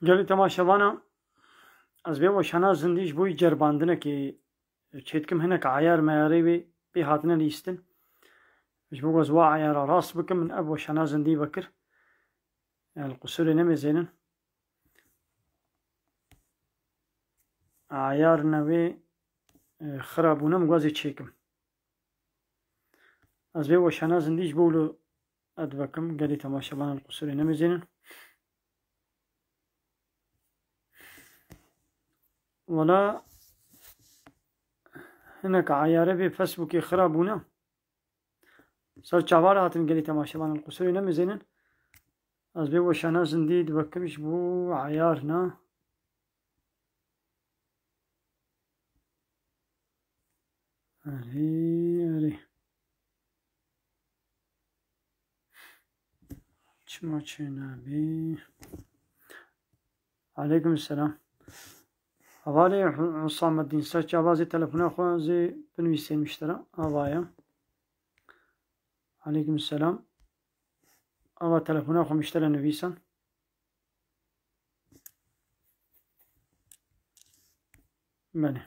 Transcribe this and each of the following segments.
Gelê temaşevana ez vê weşana zindî ji bo ceribandinekê çêdikim hinek eyar meyarê wê pê hatine lîstin ji bo ku ez wa eyara rast bikim min ev weşana zindî vekir li qusurê nemêzênin eyarine wê xirabûne min gwazê çêkim ez vê weşana zindî ji bo li edvekim gelê temaşevanan li qusurê nemêzênin Valla hinek eyare vê Facebookê xirabûne ser çavar hatin gelê temaşevanan li qusurê nemêzênin ez vê weşana zindî divekim ji bo eyarina erê çima çênabî Aleykümselam Havalê Husametdîn ser çavazê telefona xwe zê binivîsên miştera avaya Aleykümselam ava telefona xwe miştera nivîsan Belê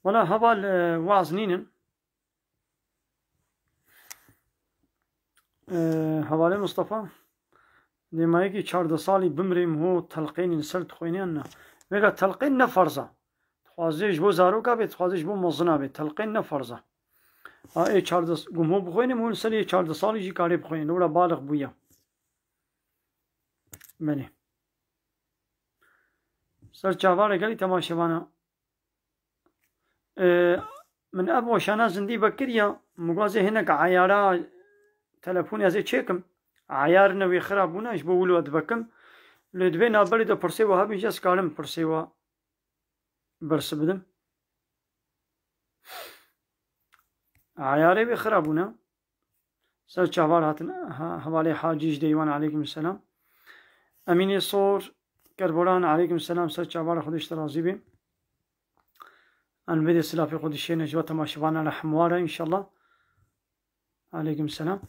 Valla heval waz nînin Hevalê Mustafa Dêmayekî çarda salî bimrêm hû telqînên li ser dixwîniyan ne vêga telqîn ne ferz e dixwaze ji bo zaroka bê dixwaze ji bo mezina bê telqîn ne ferz e ê çarda gum hû bixwînim hûn li serê çarda salî jî karê bixwînin li were baliq bûye Belê ser çavarê gelî temaşevana min ev weşana zindî vekiriye min gwazê hinek eyara telefonê ez ê çêkim eyarine wê xirabûne ji bo wilo divekim lê divê naberê de pirsê we hebî jî ez karim pirsê we bersi bidim eyarê wê xirabûne ser çavar hatin hevalê Hacî ji Dêwan Aleykümselam Emînê Sor Kerboran Aleykümselam ser çavara xwe dişt razî bê em li vê dê silafê xwe dişêne ji we temaşevanan re hemwar e înşallah Aleykümselam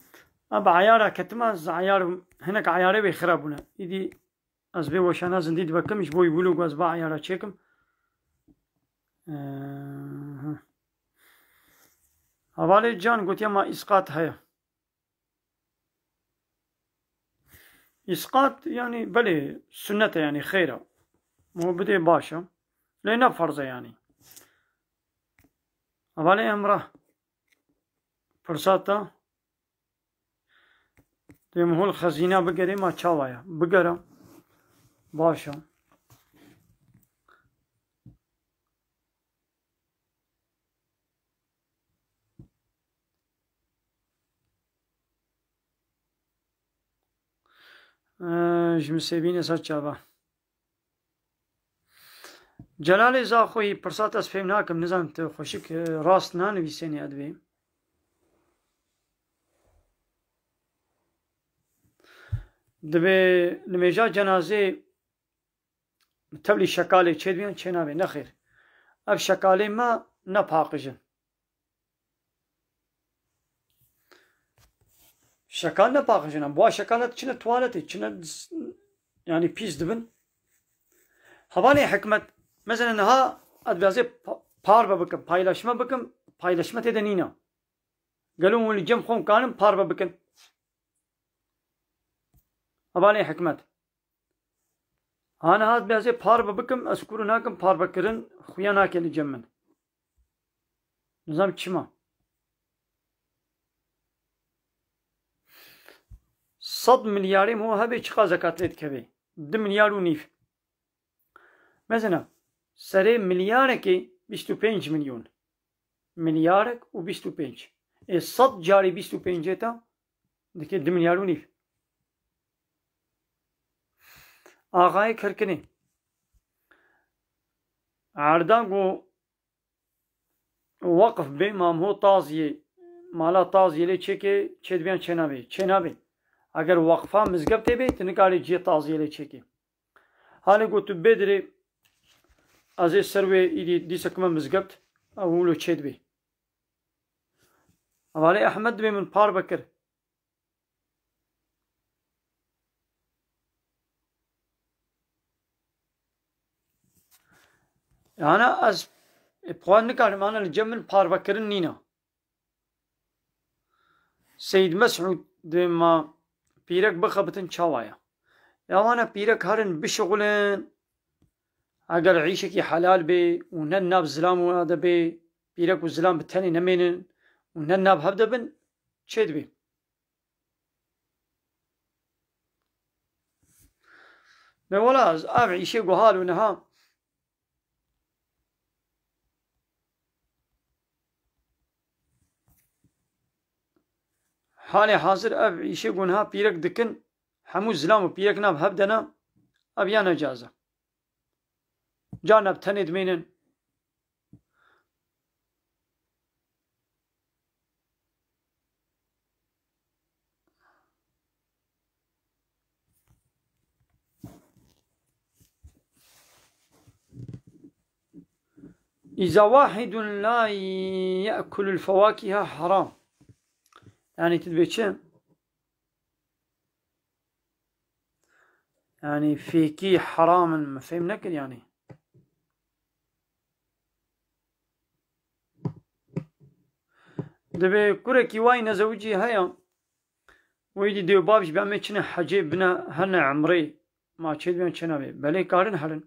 Ab eyara ketime ez eyar hinek eyarê wê xirabûne îdî ez vê weşana zindî divekim ji bo wilo ku ez va eyara çêkim Hevalê Can gotiye ma îsqat heye İsqat yani belê sünnet e yani xêr e muhbetê baş e lê ne ferz e yani Hevalê Emrah firsata Dê min hol xezîna bigerê ma çawa ye bigere baş e ji misêbînê ser çava Celalê Zaxoyî pirsat ez fêm nakim nizanim tu xweşik rast nanivîsênê edvê Divê li mêja cenazê tevlî şekalê çêdibiyan çê nabe nexêr ev şekalê me nepaqijin Şekal nepaqijin em bu şekal çine tuvaletê çine yani pîs dibin Hevalê hikmet mesela niha ez bazê parve bikim paylaşma bikim paylaşma têde nîne gelo hûn li cem xwe karin parve bikin Hevalê hikmet Haniha ez bazê parve bikim ez kûr nakim parvekirin xuya nake li cem min Nizam çima 100 milyarê hû hebe çiqa zekat lê dikeve 2 milyar û nîv Mesela serê milyarekê 25 milyon milyarek û 25 ê 100 carî 25 ta dike 2 milyar û nîv Axayê Kirkinê erdan ku waqf bê mam hû taziyê mala taziyê lê çêkê çêdibiyan çênabê eger waqfa mizgeftê bê tu nikarî ciyê taziyê lê çêkê halê ku tu bêdirê ez ê ser wê îdî dîsekime mizgeft ew wilo çêdibê Hevalê Ehmed dibê min par vekir يعني از بخوان نكارم أنا الجمل باربكرن نينا سيد مسعود دما بيرك بخبتن شوايا يا وانا بيرك هرن بشغلن اگر عيشك حلال بي ونناب زلام وهذا بي بيرك والزلام بالتاني نمينن ونناب هبدا بن شيد بي ما ولا اب عيشي قهال ونها حالي حاضر اب عيشي قنها بيرك دكن حمو زلام وبيرك ناب هبدنا ابيانا جازة جانب تند مينن إذا واحد لا يأكل الفواكه حرام يعني تدبيتشن يعني فيكي حرام ما فهم نكر يعني دبي كوركي واي نزوجي هيا ويدي ديو بابش بعمل كنا حجيب بنا هنا عمري ما تشيد بين كنا بي بلي كارن هرن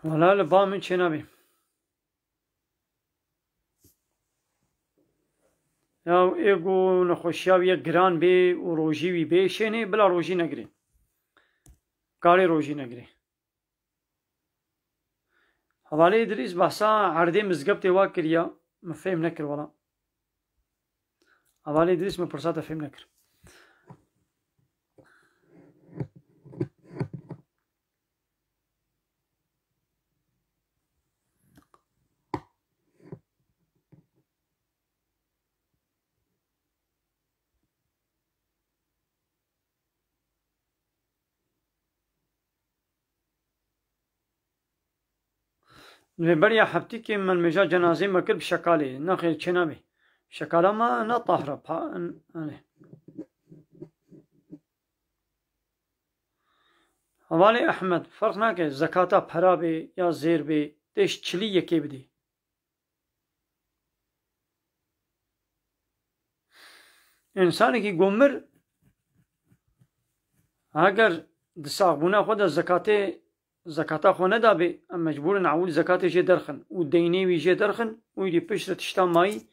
ولا لبا من كنا بي يا إيجو نخوشياوية جران بي وروجي بي شيني بلا روجي نجري كاري روجي نجري حوالي إدريس بحثا عردي مزقبتي واكريا ما فهم نكر ولا حوالي إدريس ما برساته فهم نكر بريا حبتي من مجا جنازي ما كل بشكالي ناخي تشنابي شكالا ما نطهر حوالي أحمد فرق ناكي زكاة بحرابي يا زير بي تيش تشلي يكي بدي إنساني كي قمر اگر دساغ بونا خود زكاة خو ندا بي مجبور نعول زكاة جي درخن وديني وي جي درخن ويدي بشرة تشتا ماي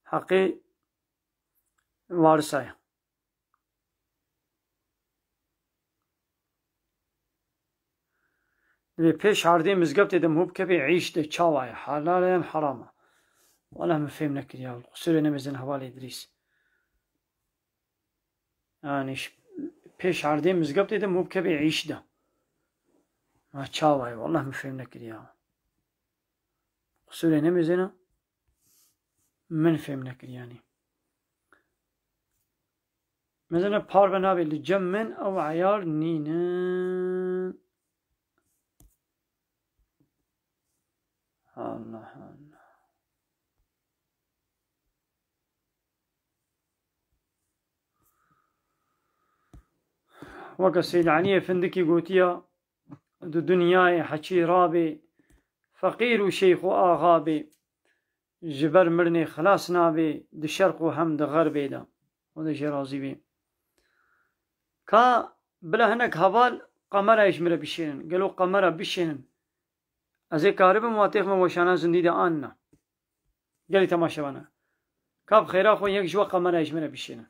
حقي وارسايا دبي پیش عردي مزقبت دم هوب كبي عيش ده چاوايا حلال حرامه ولا مفهم نكر يا القصور نمزن حوالي إدريس يعني پیش عردي مزقبت دم هوب كبي عيش ده ما چاوايا والله مفهم نكر يا قصور نمزن من فهم نكر يعني مثلا بار بنابي لجمن او عيار نينا الله وقت سيد عنية فندكي قوتيا دو دنياي حكي رابي فقير وشيخ وآغابي جبر مرني خلاص نابي دو شرق وهم دو غربي دا ودا جرازي بي كا بلا هناك هبال قمرة يشمر بشينن قالوا قمرة بشينن ازي كارب مواتيخ موشانا زنديد آننا قالي تماشوانا كاب خيرا خو يك جوا قمرة يشمر بشينن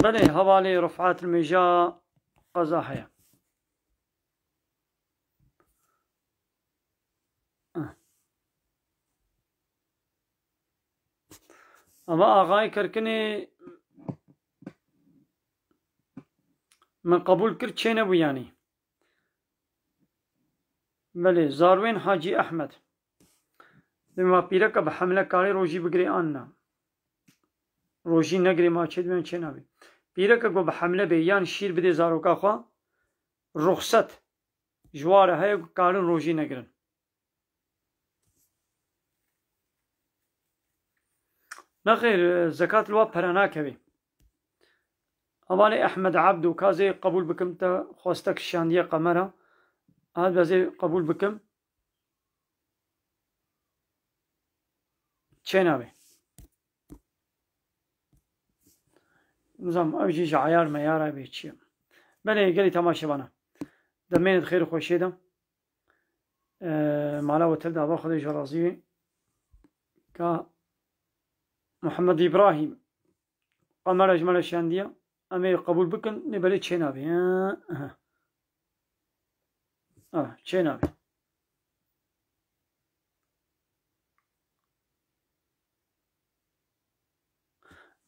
بلي هوالي رفعات المجا قزاحية اما آغاي كركني من قبول كرت شين ابو يعني بلي زاروين حاجي احمد بما بيرك بحملة كاري روجي بقري آننا روجي نقري ما چد من چنابي بيرك اگو بحملة بيان شير بده زاروكا خوا رخصت جواره هەیە کارن ڕۆژی نەگرن. نەخێر زەکات لوا پەرە ناکەوێ. ئەوانەی ئەحمەد عەبد و کازێ قبول بکەم تە خواستە کشاندیە قەمەرە هات بەزێ قبول بکەم چێ ناوێ نزانم ئەوژیش عیار مەیارە بێ چییە. بەلێ گەلی تەماشەوانە دەمێنێت خێر و خۆشیێدە مالاوەتر داوا خودی ژەڕازیوێ کە محەممەد ئیبراهیم قەمەرە ژمەرە شاندیە ئەمێ قبول بکەن نێبەلێ چێ ناوێ چێ ناوێ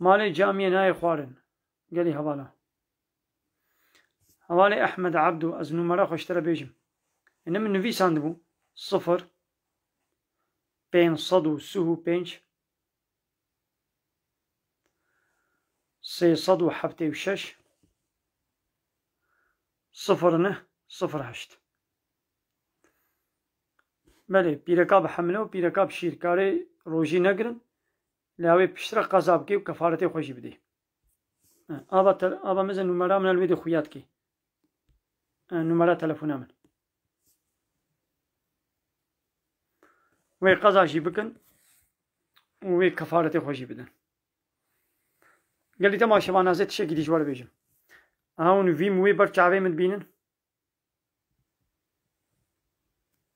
مالێ جامیە نایە خوارن گەلی هەواڵە هەواڵی ئەحمەد عەبد و ئەز نومەرە خۆشترە بێژم ئێنە من نویساند بوو 0535 376 0908 بەێ پیرەکا بە حەملە و پیرەکا شیرکارێ ڕۆژی نەگرن لاوێ پشترە قەزا بکەی و کەفارەتی خۆشی بدەی ئاوا مەزە نومەرا منە لێ خویاتکەی نومەرە تەلەفۆنە من وێ قەزاشی بکەن وێ کەفارەتی خۆشی بدەن. گەلی تەماشەوان نازێت تشێکی دیش وەرە بێژم ئاون ویم وێ بەر چاوێ من بینن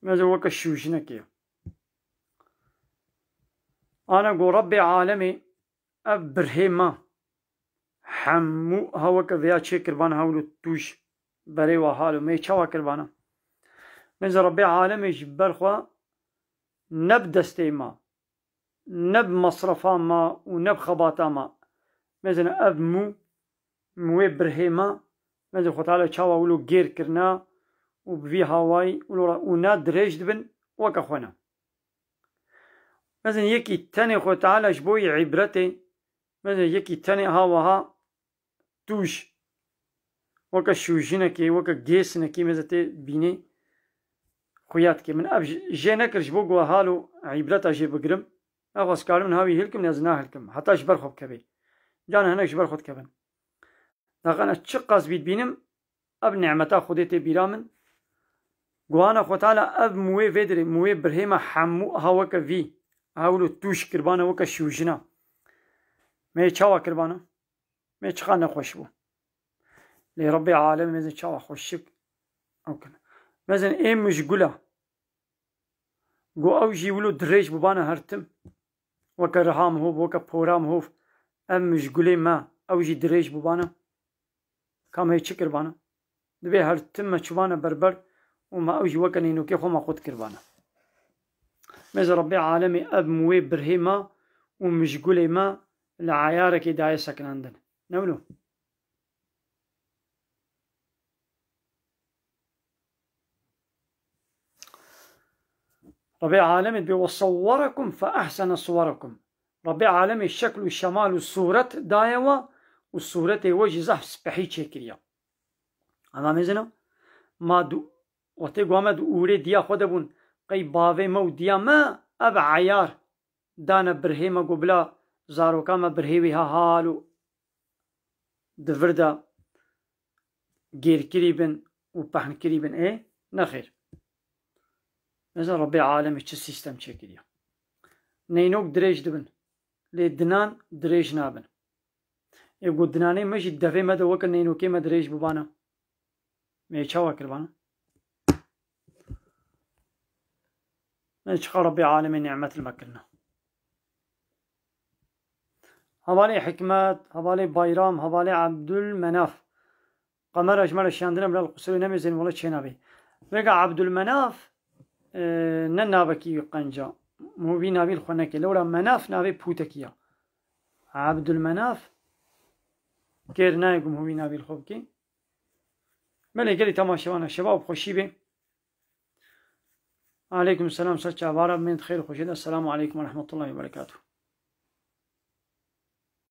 مەزە وەکە شوژنەکێ ئانە گۆ ڕەبێ عالەمێ ئەف برهێمە هەموو هەوەکە ڤیا چێ کردبانە هەول و توش بەرێوە هاڵ و مێ چاوا کردبانە مێزە ڕەبێ عالەمێش بەرخوا نەب دەستێ ما نەب مەصرەفا ما و نەب خەباتا ما مێزنە ئەف موێ برهێمە مێزە خۆتالە چاوا ولو گێرکردنا و بڤی هاوای و نا درێژ دبن وەکە خۆنە مەزن یەکی تەنێ خۆتالەش بۆی عیبرەتێ مەزن یەکی تەنێ هاوەها توش وەکە شوژنەکێ وەکە گێسنەکەی مێزە تێ بینێ خویاتکێ من ئەف ژێ نەکردش بۆ گووە هاڵ و عیبرەتە ژێ بگرم ئەخواستکارم هاوی هێلکم نێز ناهلکم هەتاش بەرخۆ بکەبێ جانە هەنێکش بەرخۆت کەبن داقانە چ قەزبیت بینم ئەف نعمەتا خودێ تێ بیرا من گوانە خۆتالە ئەف موێ vêdirê موێ برهێمە هەموو هەوەکە vî هەول و توش کردبانە وەکە شوژنە مێ چاوا کردبانە مێ چقا نەخۆش بوو لێ ڕەبێ عالەم مێزن چاوا خۆشک ئەو کرد مەزن ئێمش گولە گۆ ئەو ژی ولو درێژ ببانە هەرتم وەکە ڕەهام هۆ وەکە پۆرام هۆف ئەم مژگولێ ما ئەو ژی درێژ ببانە کام هەیە چ کردبانە دەبێ هەرتممە چوانە بەربەر وما ئەو ژی وەکە نینوکێ خۆما خۆت کردبانە مێزە ڕەبێ عالەمێ ئەف موێ برهێمە و مژگولێ ما لە عیارێکی دایە سەکناندن نەولو ربي عالمي وصوركم فأحسن صوركم ربي عالمي الشكل والشمال والصورة دايوة والصورة وجه زحف سبحي تشكريا هذا مزنا ما دو وتيقوا ما دو أوري ديا خدبون قي باوي مو ديا ما أب عيار دانا برهيما قبلا زارو كاما برهيوي ها هالو دفردا غير كريبن وبحن كريبن ايه نخير مثلا ربي عالمي چه سيستم چكريا نينوك دريج دبن لي دنان دريج نابن يقول دناني ماشي دفي مدى وكا نينوكي ما دريج ببانا مي چاوا كربانا نشخى ربي عالمي نعمة المكرنا هوالي حكمات هوالي بايرام هوالي عبد المناف قمر اجمال الشاندنا بلا القصر نمزين ولا تشينابي ويقع عبد المناف ننابكي قنجا مو بي نابي الخنكي لولا مناف نابي بوتكيا عبد المناف كير نايقم هو بي نابي الخوبكي ملي قالي تماشوانا شباب خوشي بي عليكم السلام سلام عبارة من خير خوشي السلام عليكم ورحمة الله وبركاته.